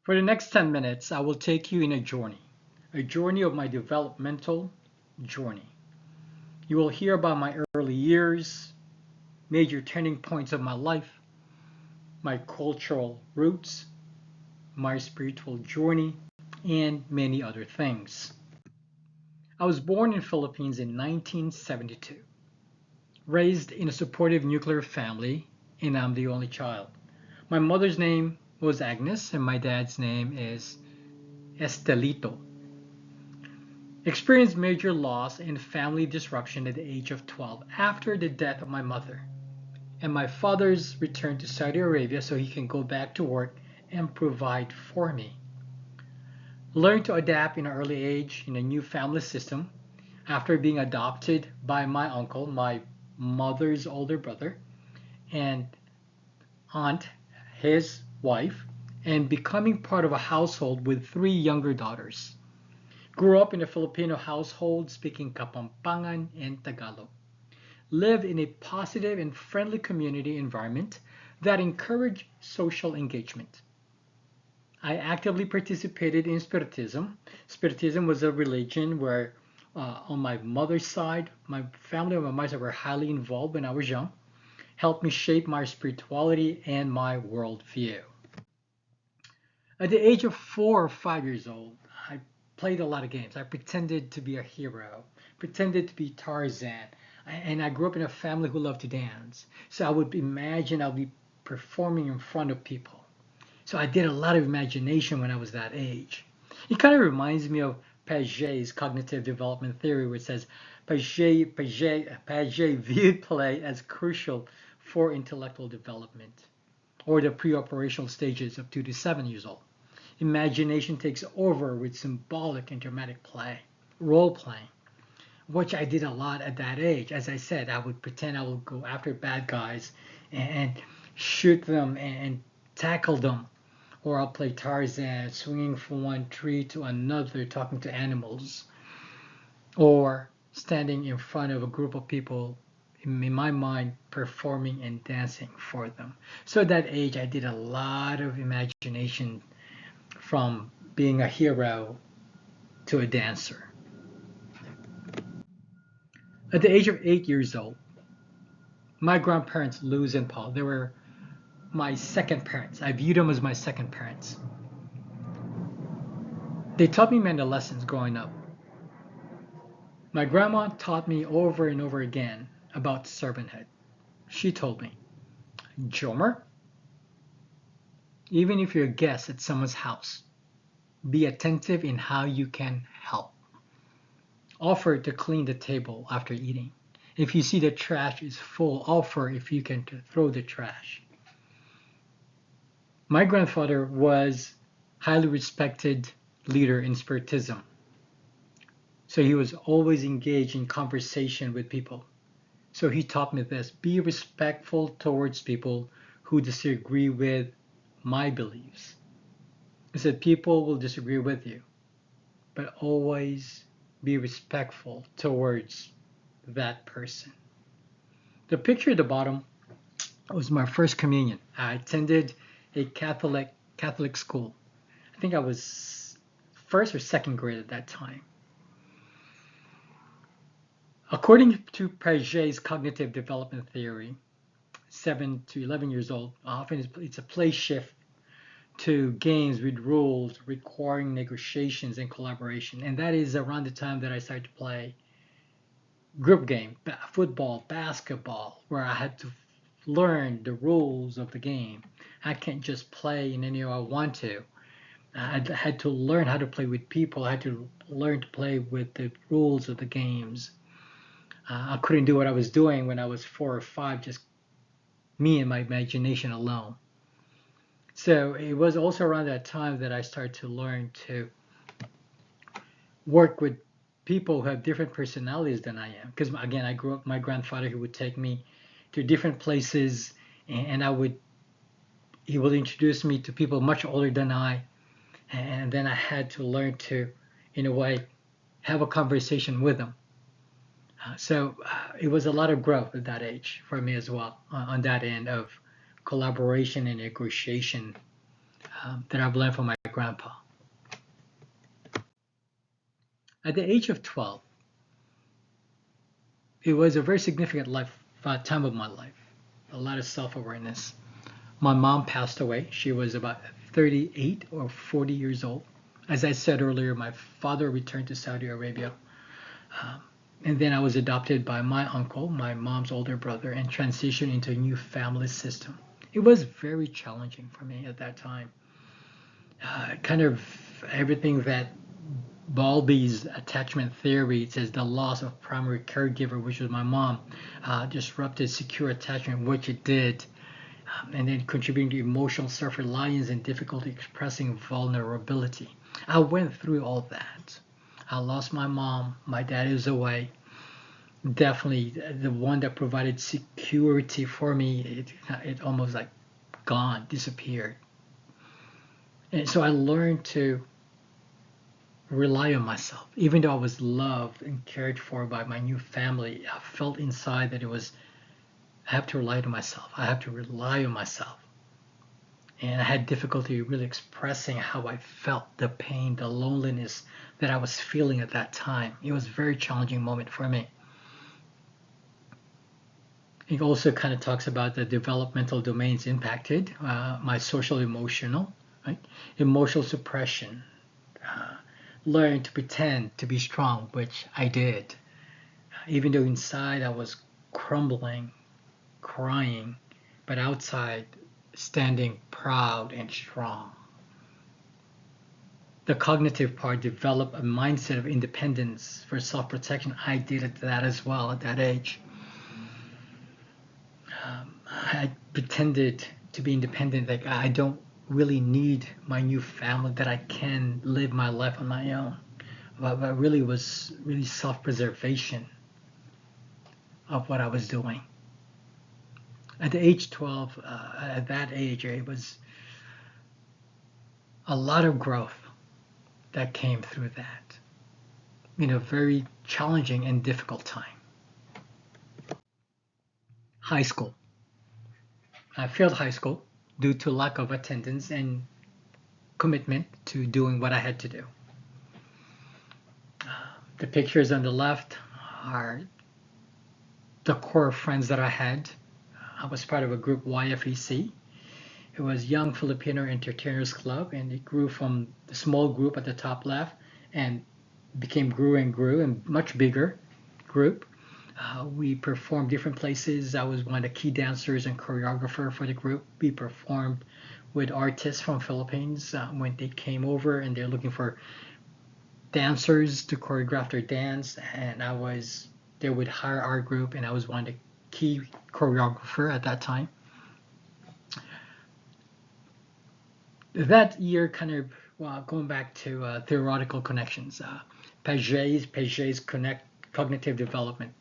For the next 10 minutes, I will take you in a journey of my developmental journey. You will hear about my early years, major turning points of my life, my cultural roots, my spiritual journey, and many other things. I was born in Philippines in 1972, raised in a supportive nuclear family, and I'm the only child. My mother's name was Agnes, and my dad's name is Estelito. Experienced major loss and family disruption at the age of 12 after the death of my mother and my father's return to Saudi Arabia so he can go back to work and provide for me. Learned to adapt in an early age in a new family system after being adopted by my uncle, my mother's older brother, and aunt, his wife, and becoming part of a household with three younger daughters. Grew up in a Filipino household speaking Kapampangan and Tagalog. Lived in a positive and friendly community environment that encouraged social engagement. I actively participated in Spiritism. Spiritism was a religion where, on my mother's side, my family and my mother were highly involved when I was young, helped me shape my spirituality and my worldview. At the age of 4 or 5 years old, I played a lot of games. I pretended to be a hero, pretended to be Tarzan, and I grew up in a family who loved to dance. So I would imagine I'll be performing in front of people. So I did a lot of imagination when I was that age. It kind of reminds me of Piaget's cognitive development theory, which says Piaget viewed play as crucial for intellectual development, or the pre-operational stages of 2 to 7 years old. Imagination takes over with symbolic and dramatic play, role playing, which I did a lot at that age. As I said, I would pretend I would go after bad guys and shoot them and tackle them. Or I'll play Tarzan, swinging from one tree to another, talking to animals. Or standing in front of a group of people, in my mind, performing and dancing for them. So at that age, I did a lot of imagination from being a hero to a dancer. At the age of 8 years old, my grandparents, Luz and Paul, they were my second parents. I viewed them as my second parents. They taught me many lessons growing up. My grandma taught me over and over again about servanthood. She told me, Jomer, even if you're a guest at someone's house, be attentive in how you can help. Offer to clean the table after eating. If you see the trash is full, offer if you can to throw the trash. My grandfather was highly respected leader in Spiritism. So he was always engaged in conversation with people. So he taught me this: be respectful towards people who disagree with my beliefs. He said people will disagree with you, but always be respectful towards that person. The picture at the bottom was my first communion. I attended a Catholic school. I think I was first or second grade at that time. According to Piaget's cognitive development theory, 7 to 11 years old, often it's a play shift to games with rules requiring negotiations and collaboration. And that is around the time that I started to play group game, football, basketball, where I had to learn the rules of the game. I can't just play in any way I want to. I had to learn how to play with people. I had to learn to play with the rules of the games. I couldn't do what I was doing when I was 4 or 5, just me and my imagination alone. So it was also around that time that I started to learn to work with people who have different personalities than I am. Because again, I grew up with my grandfather who would take me to different places, and he would introduce me to people much older than I, and then I had to learn to, in a way, have a conversation with them. So it was a lot of growth at that age for me as well, on that end of collaboration and negotiation that I've learned from my grandpa. At the age of 12, it was a very significant time of my life. A lot of self-awareness. My mom passed away. She was about 38 or 40 years old. As I said earlier, my father returned to Saudi Arabia. And then I was adopted by my uncle, my mom's older brother, and transitioned into a new family system. It was very challenging for me at that time. Kind of everything that Bowlby's attachment theory says the loss of primary caregiver, which was my mom, disrupted secure attachment, which it did, and then contributing to emotional self-reliance and difficulty expressing vulnerability. I went through all that. I lost my mom. My dad is away. Definitely the one that provided security for me, it almost like gone, disappeared. And so I learned to rely on myself. Even though I was loved and cared for by my new family, I felt inside that I have to rely on myself. I have to rely on myself. And I had difficulty really expressing how I felt, the pain, the loneliness that I was feeling at that time. It was a very challenging moment for me. It also kind of talks about the developmental domains impacted, my social emotional, right? Emotional suppression, learn to pretend to be strong, which I did. Even though inside I was crumbling, crying, but outside standing proud and strong. The cognitive part developed a mindset of independence for self-protection. I did that as well at that age. I pretended to be independent, like I don't really need my new family, that I can live my life on my own. But really was really self-preservation of what I was doing. At the age 12, at that age, it was a lot of growth that came through that. Very challenging and difficult time. High school. I failed high school due to lack of attendance and commitment to doing what I had to do. The pictures on the left are the core friends that I had. I was part of a group, YFEC. It was Young Filipino Entertainers Club, and it grew from the small group at the top left and grew and much bigger group. We performed different places. I was one of the key dancers and choreographer for the group. We performed with artists from Philippines when they came over and they're looking for dancers to choreograph their dance, and they would hire our group, and I was one of the key choreographer at that time. That year, kind of going back to theoretical connections, Piaget's cognitive development,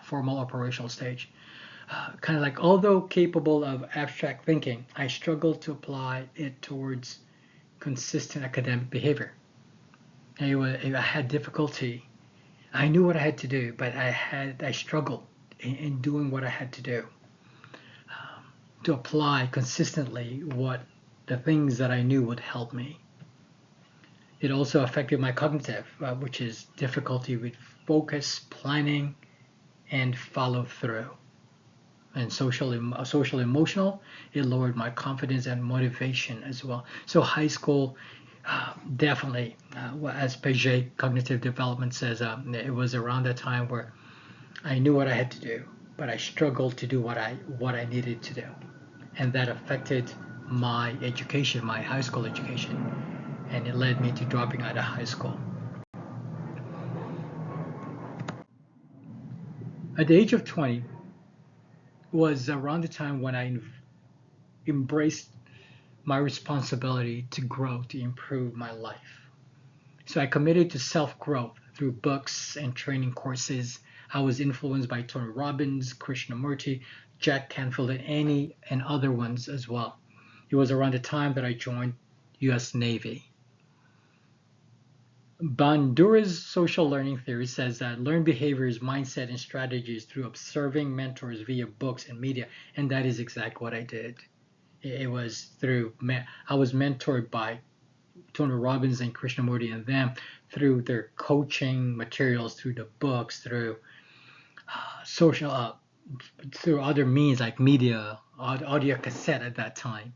formal operational stage. Kind of like, although capable of abstract thinking, I struggled to apply it towards consistent academic behavior. I had difficulty. I knew what I had to do, but I struggled in doing what I had to do to apply consistently what the things that I knew would help me. It also affected my cognitive, which is difficulty with focus, planning, and follow through. And social emotional, it lowered my confidence and motivation as well. So high school, definitely, as Piaget cognitive development says, it was around that time where I knew what I had to do, but I struggled to do what I needed to do, and that affected my education, my high school education, and it led me to dropping out of high school. At the age of 20 was around the time when I embraced my responsibility to grow, to improve my life. So I committed to self-growth through books and training courses. I was influenced by Tony Robbins, Krishnamurti, Jack Canfield, and other ones as well. It was around the time that I joined U.S. Navy. Bandura's social learning theory says that learn behaviors, mindset, and strategies through observing mentors via books and media, and that is exactly what I did. It was I was mentored by Tony Robbins and Krishnamurti and them through their coaching materials, through the books, through social, through other means like media, audio cassette at that time.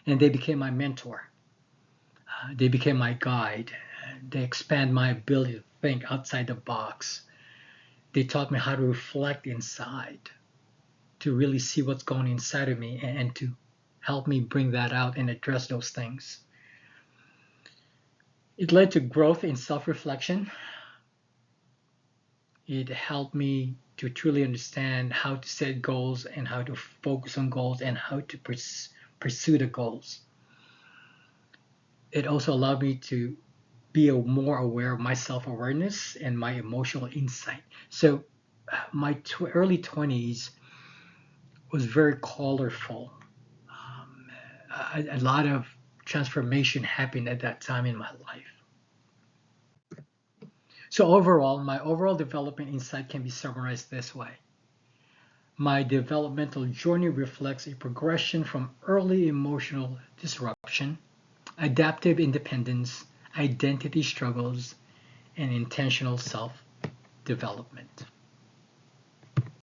And they became my mentor. They became my guide. They expand my ability to think outside the box. They taught me how to reflect inside, to really see what's going inside of me and to help me bring that out and address those things. It led to growth in self-reflection. It helped me to truly understand how to set goals and how to focus on goals and how to pursue the goals. It also allowed me to be more aware of my self-awareness and my emotional insight. So my early 20s was very colorful. A lot of transformation happened at that time in my life. So overall, my overall development insight can be summarized this way. My developmental journey reflects a progression from early emotional disruption, adaptive independence, identity struggles, and intentional self-development.